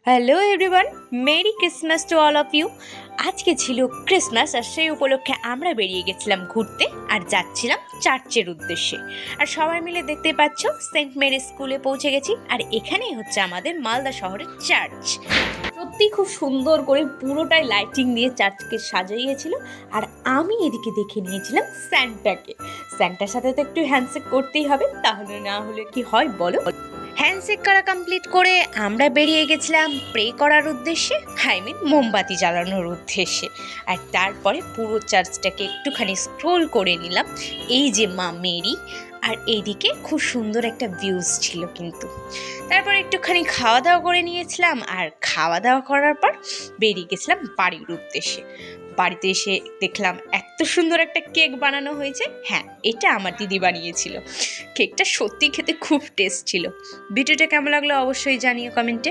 Hello everyone, merry Christmas to all of you. আজকে ছিল Christmas আর সেই উপলক্ষে আমরা বেরিয়ে গেছিলাম ঘুরতে আর যাচ্ছিলাম চার্চের উদ্দেশ্যে। আর সবাই মিলে দেখতে পাচ্ছ সেন্ট মেরি স্কুলে পৌঁছে গেছি আর এখানেই হচ্ছে আমাদের মালদা শহরের চার্চ। সত্যি খুব সুন্দর করে পুরোটাই লাইটিং দিয়ে চার্চকে সাজিয়েছিল। আর আমি এদিকে দেখে নিয়েছিলাম স্যান্টার সাথে তো একটু হ্যান্ডশেক করতেই হবে, তাহলে না হলে কি হয় বলো। হ্যান্ডশেক করা কমপ্লিট করে আমরা বেরিয়ে গেছিলাম প্রে করার উদ্দেশ্যে, মোমবাতি জ্বালানোর উদ্দেশ্যে। আর তারপরে পুরো চার্চটাকে একটুখানি স্ক্রোল করে নিলাম। এই যে মা মেরি, আর এইদিকে খুব সুন্দর একটা ভিউজ ছিল কিন্তু। তারপর একটুখানি খাওয়া দাওয়া করে নিয়েছিলাম আর খাওয়া দাওয়া করার পর বেরিয়ে গেছিলাম বাড়ির উদ্দেশ্যে। বাড়িতে এসে দেখলাম এত সুন্দর একটা কেক বানানো হয়েছে। হ্যাঁ, এটা আমার দিদি বানিয়েছিল। কেকটা সত্যি খেতে খুব টেস্ট ছিল। ভিডিওটা কেমন লাগলো অবশ্যই জানিও কমেন্টে।